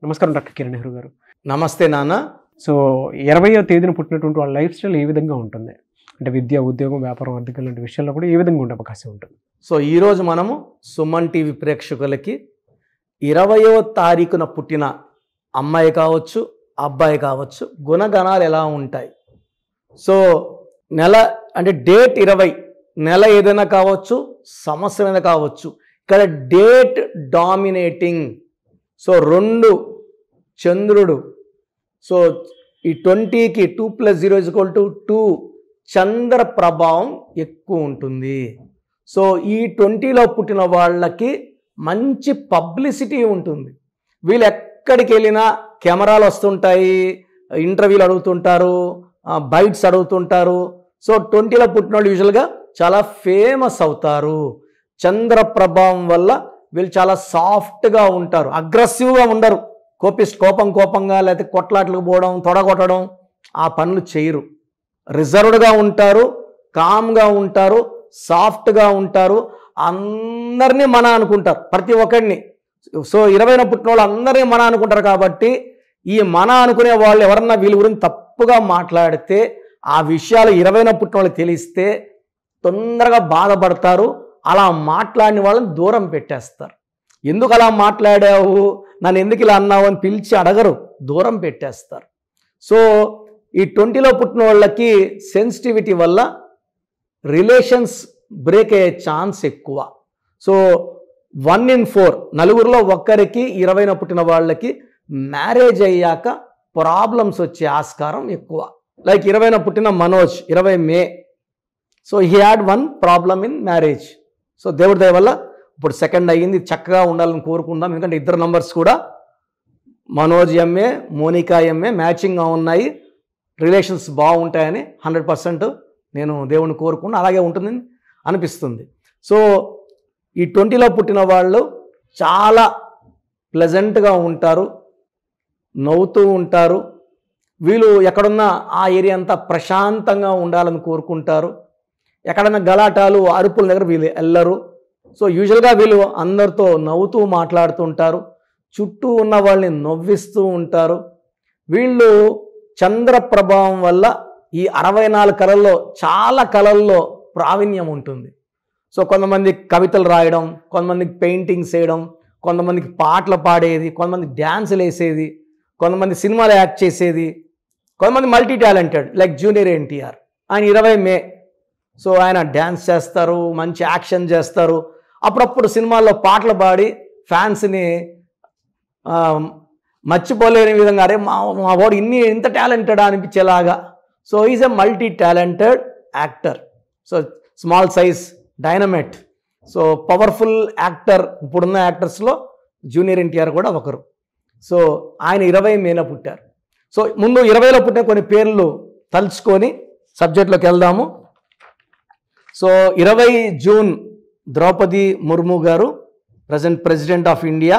నమస్కారం డాక్టర్ కిరణ్ నెహ్రూ గారు. నమస్తే నాన్న. సో 20వ తేదీన పుట్టినటువంటి వాళ్ళ లైఫ్ స్టైల్ ఏ విధంగా ఉంటుంది? అంటే విద్య, ఉద్యోగం, వ్యాపారం, ఆర్థికం లాంటి విషయాల్లో కూడా ఏ విధంగా ఉండే అవకాశం ఉంటుంది? సో ఈరోజు మనము సుమన్ టీవీ ప్రేక్షకులకి 20వ తారీఖున పుట్టిన అమ్మాయి కావచ్చు, అబ్బాయి కావచ్చు, గుణగణాలు ఎలా ఉంటాయి. సో నెల అంటే డేట్ 20, నెల ఏదైనా కావచ్చు, సంవత్సరం ఏదైనా కావచ్చు. ఇక్కడ డేట్ డామినేటింగ్. సో 2 చంద్రుడు. సో ఈ 20కి 2 + 0 = 2 చంద్ర ప్రభావం ఎక్కువ ఉంటుంది. సో ఈ 20లో పుట్టిన వాళ్ళకి మంచి పబ్లిసిటీ ఉంటుంది. వీళ్ళు ఎక్కడికి వెళ్ళినా కెమెరాలు వస్తుంటాయి, ఇంటర్వ్యూలు అడుగుతుంటారు, బైట్స్ అడుగుతుంటారు. సో 20లో పుట్టిన వాళ్ళు యూజువల్గా చాలా ఫేమస్ అవుతారు. చంద్ర ప్రభావం వల్ల వీళ్ళు చాలా సాఫ్ట్గా ఉంటారు, అగ్రెసివ్గా ఉండరు. కోపంగా లేకపోతే కొట్లాట్లకు పోవడం, తొడగొట్టడం ఆ పనులు చేయరు. రిజర్వ్డ్గా ఉంటారు, కామ్గా ఉంటారు, సాఫ్ట్గా ఉంటారు. అందరినీ మన అనుకుంటారు, ప్రతి ఒక్కడిని. సో 20న పుట్టిన వాళ్ళు అందరినీ మన అనుకుంటారు. కాబట్టి ఈ మన అనుకునే వాళ్ళు ఎవరన్నా వీళ్ళ గురించి తప్పుగా మాట్లాడితే, ఆ విషయాలు 20న పుట్టిన వాళ్ళకి తెలిస్తే తొందరగా బాధపడతారు. అలా మాట్లాడిన వాళ్ళని దూరం పెట్టేస్తారు. ఎందుకు అలా మాట్లాడావు, నన్ను ఎందుకు ఇలా అన్నావు అని పిలిచి అడగరు, దూరం పెట్టేస్తారు. సో ఈ 20లో పుట్టిన వాళ్ళకి సెన్సిటివిటీ వల్ల రిలేషన్స్ బ్రేక్ అయ్యే ఛాన్స్ ఎక్కువ. సో 1 in 4 నలుగురిలో ఒక్కరికి 20న పుట్టిన వాళ్ళకి మ్యారేజ్ అయ్యాక ప్రాబ్లమ్స్ వచ్చే ఆస్కారం ఎక్కువ. లైక్ 20న పుట్టిన Manoj 20 May. So he had 1 problem in marriage. So దేవుడి దయ వల్ల ఇప్పుడు 2nd అయ్యింది. చక్కగా ఉండాలని కోరుకుందాం. ఎందుకంటే ఇద్దరు నంబర్స్ కూడా మనోజ్ ఎంఏ, మోనికా ఎంఏ మ్యాచింగ్గా ఉన్నాయి. రిలేషన్స్ బాగుంటాయని 100% నేను దేవుణ్ణి కోరుకున్నా, అలాగే ఉంటుందని అనిపిస్తుంది. సో ఈ 20లో పుట్టిన వాళ్ళు చాలా ప్లెజెంట్గా ఉంటారు, నవ్వుతూ ఉంటారు. వీళ్ళు ఎక్కడున్నా ఆ ఏరియా అంతా ప్రశాంతంగా ఉండాలని కోరుకుంటారు. ఎక్కడైనా గలాటాలు, అరుపుల దగ్గర వీళ్ళు వెళ్ళరు. సో యూజువల్గా వీళ్ళు అందరితో నవ్వుతూ మాట్లాడుతుంటారు, చుట్టూ ఉన్న వాళ్ళని నవ్విస్తూ ఉంటారు. వీళ్ళు చంద్ర ప్రభావం వల్ల ఈ 64 కళల్లో చాలా కళల్లో ప్రావీణ్యం ఉంటుంది. సో కొంతమంది కవితలు రాయడం, కొంతమందికి పెయింటింగ్స్ వేయడం, కొంతమందికి పాటలు పాడేది, కొంతమంది డ్యాన్సులు వేసేది, కొంతమంది సినిమాలు యాక్ట్ చేసేది, కొంతమంది multi talented like junior NTR. ఆయన 20 మే. సో ఆయన డ్యాన్స్ చేస్తారు, మంచి యాక్షన్ చేస్తారు. అప్పుడప్పుడు సినిమాల్లో పాటలు పాడి ఫ్యాన్స్ని మర్చిపోలేని విధంగా, అరే మా వాడు ఇంత టాలెంటెడ్ అనిపించేలాగా. So is a multi talented actor. So small size dynamite. So powerful actor. ఇప్పుడున్న యాక్టర్స్లో జూనియర్ ఎన్టీఆర్ కూడా ఒకరు. సో ఆయన 20 మేన పుట్టారు. సో ముందు 20లో పుట్టిన కొన్ని పేర్లు తలుచుకొని సబ్జెక్ట్లోకి వెళ్దాము. సో 20 జూన్ ద్రౌపది ముర్ము గారు, present president of India.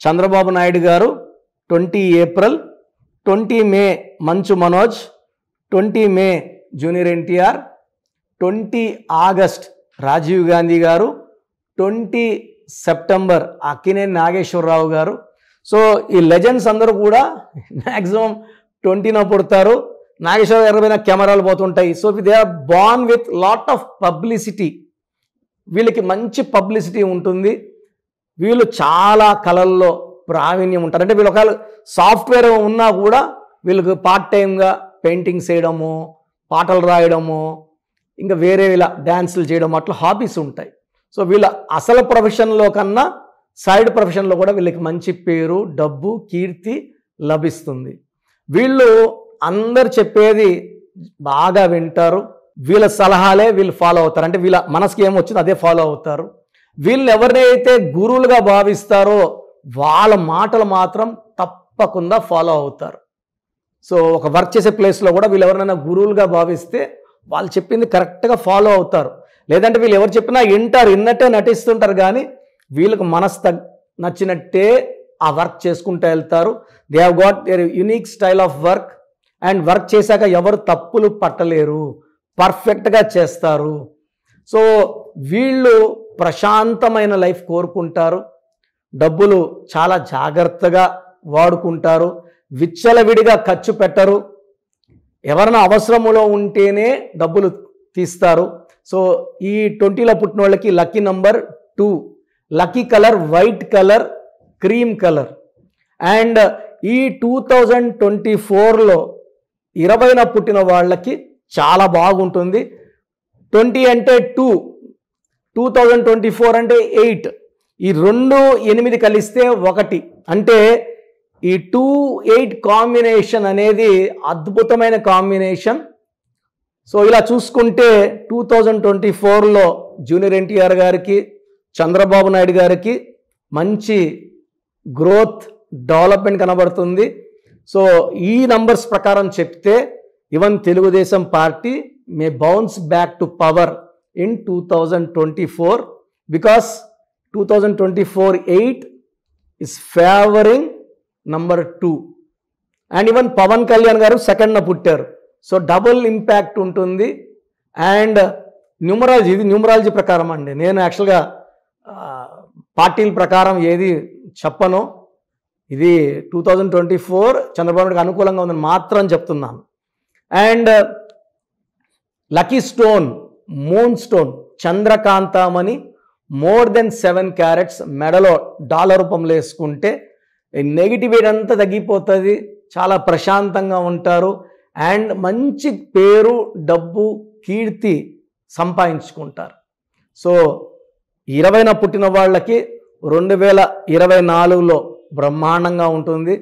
Chandrababu Naidu గారు 20 ఏప్రిల్. 20 మే మంచు మనోజ్. 20 మే జూనియర్ ఎన్టీఆర్. 20 ఆగస్ట్ రాజీవ్ గాంధీ గారు. 20 సెప్టెంబర్ అక్కినేని నాగేశ్వరరావు గారు. సో ఈ లెజెండ్స్ అందరూ కూడా మ్యాక్సిమం 20న పుడతారు. నాగేశ్వర గారి పైన కెమెరాలు పోతుంటాయి. So they are born with lot of publicity. వీళ్ళకి మంచి పబ్లిసిటీ ఉంటుంది. వీళ్ళు చాలా కళల్లో ప్రావీణ్యం ఉంటారు. అంటే వీళ్ళు ఒకవేళ సాఫ్ట్వేర్ ఉన్నా కూడా వీళ్ళకి పార్ట్ టైంగా పెయింటింగ్స్ వేయడము, పాటలు రాయడము, ఇంకా వేరే ఇలా డ్యాన్సులు చేయడం, అట్లా హాబీస్ ఉంటాయి. సో వీళ్ళ అసలు ప్రొఫెషన్లో కన్నా సైడ్ ప్రొఫెషన్లో కూడా వీళ్ళకి మంచి పేరు, డబ్బు, కీర్తి లభిస్తుంది. వీళ్ళు అందరు చెప్పేది బాగా వింటారు. వీళ్ళ సలహాలే వీళ్ళు ఫాలో అవుతారు. అంటే వీళ్ళ మనసుకి ఏమొచ్చిందో అదే ఫాలో అవుతారు. వీళ్ళు ఎవరినైతే గురువులుగా భావిస్తారో వాళ్ళ మాటలు మాత్రం తప్పకుండా ఫాలో అవుతారు. సో ఒక వర్క్ చేసే ప్లేస్లో కూడా వీళ్ళు ఎవరైనా గురువులుగా భావిస్తే వాళ్ళు చెప్పింది కరెక్ట్గా ఫాలో అవుతారు. లేదంటే వీళ్ళు ఎవరు చెప్పినా విన్నట్టే నటిస్తుంటారు. కానీ వీళ్ళకి మనసు నచ్చినట్టే ఆ వర్క్ చేసుకుంటూ వెళ్తారు. They have got their unique style of work. And work చేశాక ఎవరు తప్పులు పట్టలేరు, పర్ఫెక్ట్గా చేస్తారు. సో వీళ్ళు ప్రశాంతమైన లైఫ్ కోరుకుంటారు. డబ్బులు చాలా జాగ్రత్తగా వాడుకుంటారు, విచ్చలవిడిగా ఖర్చు పెట్టరు, ఎవరైనా అవసరములో ఉంటేనే డబ్బులు తీస్తారు. సో ఈ 20లో పుట్టిన వాళ్ళకి lucky number 2, lucky colour white colour, cream colour. And ఈ 2024లో 20న పుట్టిన వాళ్ళకి చాలా బాగుంటుంది. 20 అంటే 2, 2024 అంటే 8, ఈ 2, 8 కలిస్తే 1 అంటే ఈ 2-8 కాంబినేషన్ అనేది అద్భుతమైన కాంబినేషన్. సో ఇలా చూసుకుంటే 2024లో జూనియర్ ఎన్టీఆర్ గారికి, చంద్రబాబు నాయుడు గారికి మంచి గ్రోత్, డెవలప్మెంట్ కనబడుతుంది. సో ఈ నంబర్స్ ప్రకారం చెప్తే even Telugu Desam party may bounce back to power in 2024 because 2024 8 is favoring number 2. And even Pavan Kalyan garu 2న పుట్టారు. సో డబుల్ ఇంపాక్ట్ ఉంటుంది. అండ్ న్యూమరాలజీ, ఇది న్యూమరాలజీ ప్రకారం అండి, నేను యాక్చువల్గా పార్టీల ప్రకారం ఏది చెప్పను. ఇది 2024 చంద్రబాబు నాయుడుకి అనుకూలంగా ఉందని మాత్రం చెప్తున్నాను. And lucky stone moon stone చంద్రకాంతమని మోర్ దెన్ 7 క్యారెట్స్ మెడలో డాలర్ రూపంలో వేసుకుంటే నెగిటివిటీ అంతా తగ్గిపోతుంది, చాలా ప్రశాంతంగా ఉంటారు అండ్ మంచి పేరు, డబ్బు, కీర్తి సంపాదించుకుంటారు. సో 20న పుట్టిన వాళ్ళకి 2024లో బ్రహ్మాండంగా ఉంటుంది.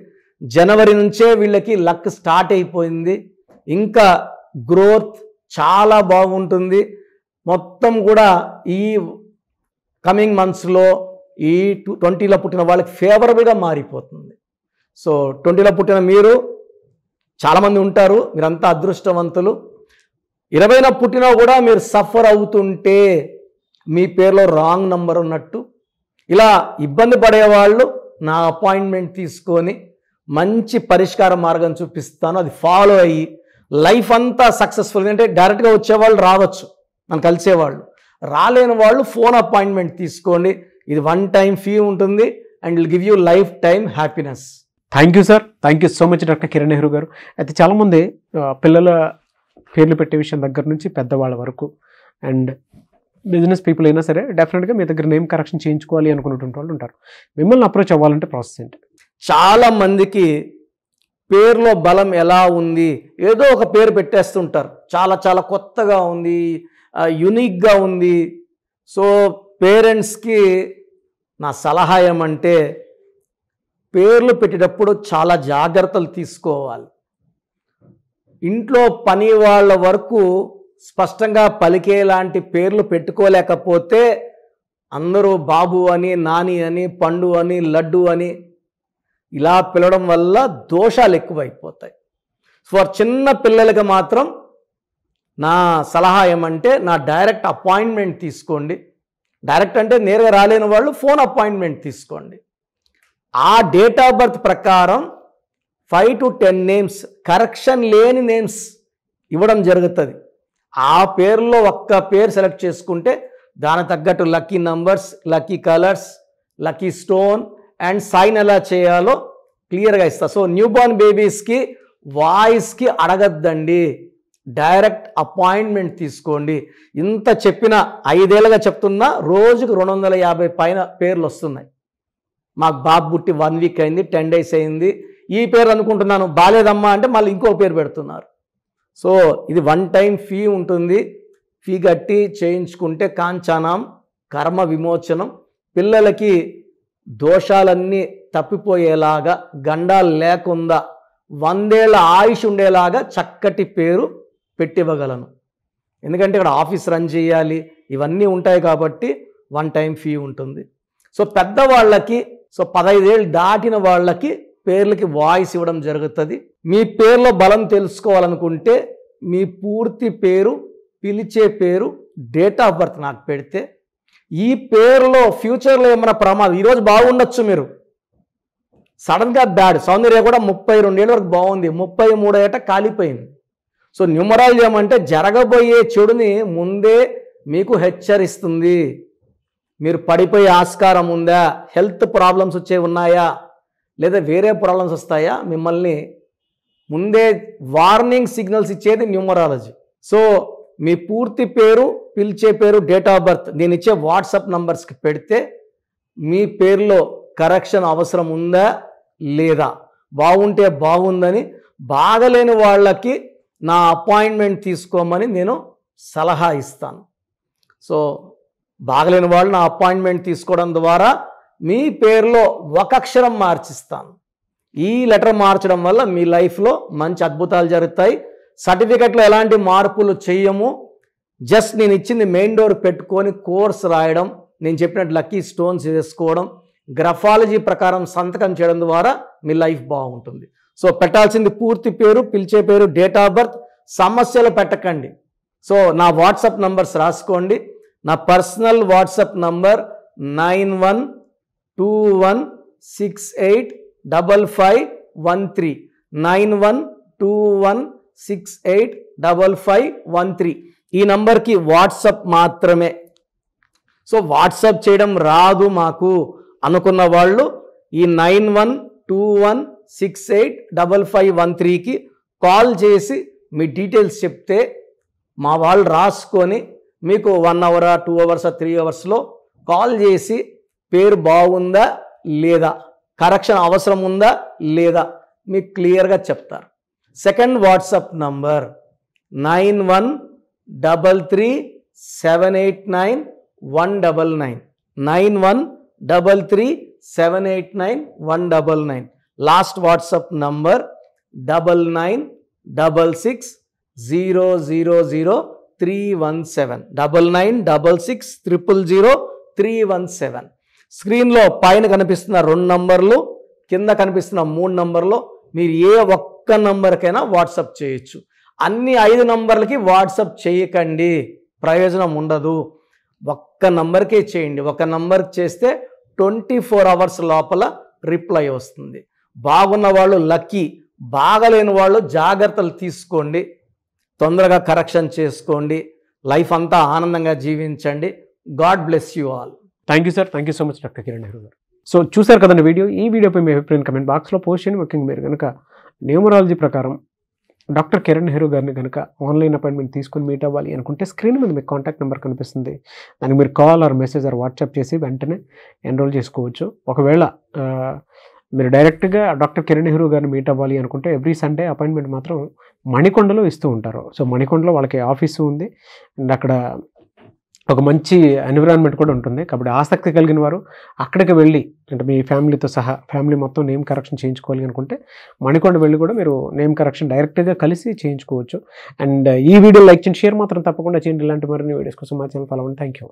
జనవరి నుంచే వీళ్ళకి లక్ స్టార్ట్ అయిపోయింది. ఇంకా గ్రోత్ చాలా బాగుంటుంది. మొత్తం కూడా ఈ కమింగ్ మంత్స్లో ఈ 20లో పుట్టిన వాళ్ళకి ఫేవరబుల్గా మారిపోతుంది. సో 20లో పుట్టిన మీరు చాలామంది ఉంటారు, మీరంతా అదృష్టవంతులు. 20న పుట్టినా కూడా మీరు సఫర్ అవుతుంటే మీ పేరులో రాంగ్ నంబర్ ఉన్నట్టు. ఇలా ఇబ్బంది పడేవాళ్ళు నా అపాయింట్మెంట్ తీసుకొని మంచి పరిష్కార మార్గం చూపిస్తాను, అది ఫాలో అయ్యి లైఫ్ అంతా సక్సెస్ఫుల్గా. అంటే డైరెక్ట్గా వచ్చేవాళ్ళు రావచ్చు, నన్ను కలిసేవాళ్ళు, రాలేని వాళ్ళు ఫోన్ అపాయింట్మెంట్ తీసుకోండి. ఇది 1 టైం ఫీ ఉంటుంది and will give you life time happiness. Thank you sir, thank you so much doctor Kiran Nehru గారు. అయితే చాలామంది పిల్లల పేర్లు పెట్టే విషయం దగ్గర నుంచి పెద్దవాళ్ళ వరకు అండ్ బిజినెస్ పీపుల్ అయినా సరే డెఫినెట్గా మీ దగ్గర నేమ్ కరెక్షన్ చేయించుకోవాలి అనుకున్నటువంటి వాళ్ళు ఉంటారు. మిమ్మల్ని అప్రోచ్ అవ్వాలంటే ప్రాసెస్ ఏంటి? చాలా మందికి పేరులో బలం ఎలా ఉంది, ఏదో ఒక పేరు పెట్టేస్తుంటారు, చాలా చాలా కొత్తగా ఉంది, యునిక్గా ఉంది. సో పేరెంట్స్కి నా సలహా ఏమంటే పేర్లు పెట్టేటప్పుడు చాలా జాగ్రత్తలు తీసుకోవాలి. ఇంట్లో పని వాళ్ళ వరకు స్పష్టంగా పలికేలాంటి పేర్లు పెట్టుకోలేకపోతే అందరూ బాబు అని, నాని అని, పండు అని, లడ్డు అని ఇలా పిలవడం వల్ల దోషాలు ఎక్కువైపోతాయి. ఫర్ చిన్న పిల్లలకి మాత్రం నా సలహా ఏమంటే నా డైరెక్ట్ అపాయింట్మెంట్ తీసుకోండి. డైరెక్ట్ అంటే నేరుగా రాలేని వాళ్ళు ఫోన్ అపాయింట్మెంట్ తీసుకోండి. ఆ డేట్ ఆఫ్ బర్త్ ప్రకారం 5 to 10 నేమ్స్, కరెక్షన్ లేని నేమ్స్ ఇవ్వడం జరుగుతుంది. ఆ పేరులో ఒక్క పేరు సెలెక్ట్ చేసుకుంటే దాని తగ్గట్టు lucky numbers, lucky colours, lucky stone and sign ఎలా చేయాలో క్లియర్గా ఇస్తా. సో న్యూ బోర్న్ బేబీస్కి వాయిస్కి అడగద్దండి, డైరెక్ట్ అపాయింట్మెంట్ తీసుకోండి. ఇంత చెప్పిన 5 ఏళ్ళుగా చెప్తున్నా రోజుకు 250 పైన పేర్లు వస్తున్నాయి. మాకు బాబు పుట్టి 1 వీక్ అయింది, 10 days అయింది, ఈ పేరు అనుకుంటున్నాను, బాలేదమ్మా అంటే మళ్ళీ ఇంకో పేరు పెడుతున్నారు. సో ఇది 1 టైం ఫీ ఉంటుంది. ఫీ కట్టి చేయించుకుంటే కాంచానం కర్మ విమోచనం. పిల్లలకి దోషాలన్నీ తప్పిపోయేలాగా, గండాలు లేకుండా 100 ఏళ్ల ఆయుష్ ఉండేలాగా చక్కటి పేరు పెట్టివ్వగలను. ఎందుకంటే ఇక్కడ ఆఫీస్ రన్ చేయాలి, ఇవన్నీ ఉంటాయి కాబట్టి 1 టైం ఫీ ఉంటుంది. సో పెద్దవాళ్ళకి, సో 15 ఏళ్ళు దాటిన వాళ్ళకి పేర్లకి వాయిస్ ఇవ్వడం జరుగుతుంది. మీ పేర్లో బలం తెలుసుకోవాలనుకుంటే మీ పూర్తి పేరు, పిలిచే పేరు, డేట్ ఆఫ్ బర్త్ నాకు పెడితే ఈ పేరులో ఫ్యూచర్లో ఏమైనా ప్రమాదం, ఈరోజు బాగుండొచ్చు, మీరు సడన్గా బ్యాడ్, సౌందర్య కూడా 32 ఏళ్ళ వరకు బాగుంది, 33 ఏట కాలిపోయింది. సో న్యూమరాలజీ ఏమంటే జరగబోయే చెడుని ముందే మీకు హెచ్చరిస్తుంది. మీరు పడిపోయే ఆస్కారం ఉందా, హెల్త్ ప్రాబ్లమ్స్ వచ్చే ఉన్నాయా, లేదా వేరే ప్రాబ్లమ్స్ వస్తాయా, మిమ్మల్ని ముందే వార్నింగ్ సిగ్నల్స్ ఇచ్చేది న్యూమరాలజీ. సో మీ పూర్తి పేరు, పిలిచే పేరు, డేట్ ఆఫ్ బర్త్ నేను ఇచ్చే వాట్సాప్ నంబర్స్కి పెడితే మీ పేరులో కరెక్షన్ అవసరం ఉందా లేదా, బాగుంటే బాగుందని, బాగలేని వాళ్ళకి నా అపాయింట్మెంట్ తీసుకోమని నేను సలహా ఇస్తాను. సో బాగలేని వాళ్ళు నా అపాయింట్మెంట్ తీసుకోవడం ద్వారా మీ పేరులో ఒక అక్షరం మార్చిస్తాను. ఈ లెటర్ మార్చడం వల్ల మీ లైఫ్లో మంచి అద్భుతాలు జరుగుతాయి. సర్టిఫికెట్లో ఎలాంటి మార్పులు చేయము. జస్ట్ నేను ఇచ్చింది మెయిన్ డోర్ పెట్టుకొని కోర్స్ రాయడం, నేను చెప్పినట్టు లక్కీ స్టోన్స్ వేసుకోవడం, గ్రఫాలజీ ప్రకారం సంతకం చేయడం ద్వారా మీ లైఫ్ బాగుంటుంది. సో పెట్టాల్సింది పూర్తి పేరు, పిలిచే పేరు, డేట్ ఆఫ్ బర్త్. సమస్యలు పెట్టకండి. సో నా వాట్సాప్ నంబర్స్ రాసుకోండి. నా పర్సనల్ వాట్సాప్ నంబర్ 9121685513 9121685513. ఈ నంబర్కి వాట్సాప్ మాత్రమే. సో వాట్సాప్ చేయడం రాదు మాకు అనుకున్న వాళ్ళు ఈ 9121685513కి కాల్ చేసి మీ డీటెయిల్స్ చెప్తే మా వాళ్ళు రాసుకొని మీకు 1 hour 2 hours 3 hours కాల్ చేసి పేరు బాగుందా లేదా, కరెక్షన్ అవసరం ఉందా లేదా మీకు క్లియర్గా చెప్తారు. Second WhatsApp number 9133789199 9133789199. Last WhatsApp number 9966000317 9966000317. స్క్రీన్లో పైన కనిపిస్తున్న 2 నంబర్లు, కింద కనిపిస్తున్న 3 నంబర్లు మీరు ఏ ఒక్క నంబర్కైనా వాట్సాప్ చేయొచ్చు. అన్ని 5 నంబర్లకి వాట్సాప్ చేయకండి, ప్రయోజనం ఉండదు. ఒక్క నంబర్కే చేయండి. ఒక నంబర్కి చేస్తే 24 hours లోపల రిప్లై వస్తుంది. బాగున్న వాళ్ళు లక్కీ, బాగలేని వాళ్ళు జాగ్రత్తలు తీసుకోండి, తొందరగా కరెక్షన్ చేసుకోండి, లైఫ్ అంతా ఆనందంగా జీవించండి. God bless you all. Thank you sir. Thank you so much doctor Kiran Nehru గారు. సో చూసారు కదండి వీడియో. ఈ వీడియోపై మీ అభిప్రాయం కమెంట్ బాక్స్లో పోస్ట్ చేయండి. ముఖ్యంగా మీరు కనుక న్యూమరాలజీ ప్రకారం డాక్టర్ కిరణ్ నెహ్రూ గారిని కనుక ఆన్లైన్ అపాయింట్మెంట్ తీసుకుని మీట్ అవ్వాలి అనుకుంటే స్క్రీన్ మీద మీకు కాంటాక్ట్ నెంబర్ కనిపిస్తుంది. దానికి మీరు call or message or WhatsApp చేసి వెంటనే ఎన్రోల్ చేసుకోవచ్చు. ఒకవేళ మీరు డైరెక్ట్గా డాక్టర్ కిరణ్ నెహ్రూ గారిని మీట్ అవ్వాలి అనుకుంటే ఎవ్రీ సండే అపాయింట్మెంట్ మాత్రం మణికొండలో ఇస్తూ ఉంటారు. సో మణికొండలో వాళ్ళకి ఆఫీసు ఉంది అండ్ అక్కడ ఒక మంచి ఎన్విరాన్మెంట్ కూడా ఉంటుంది. కాబట్టి ఆసక్తి కలిగిన వారు అక్కడికి వెళ్ళి, అంటే మీ ఫ్యామిలీతో సహా ఫ్యామిలీ మొత్తం నేమ్ కరెక్షన్ చేయించుకోవాలి అనుకుంటే మణికొండ వెళ్ళి కూడా మీరు నేమ్ కరెక్షన్ డైరెక్ట్గా కలిసి చేయించుకోవచ్చు. అండ్ ఈ వీడియో లైక్ చేయండి, షేర్ మాత్రం తప్పకుండా చేయండి. ఇలాంటి మరిన్ని వీడియోస్ కోసం మా ఛానల్ ఫాలో అవ్వండి. Thank you.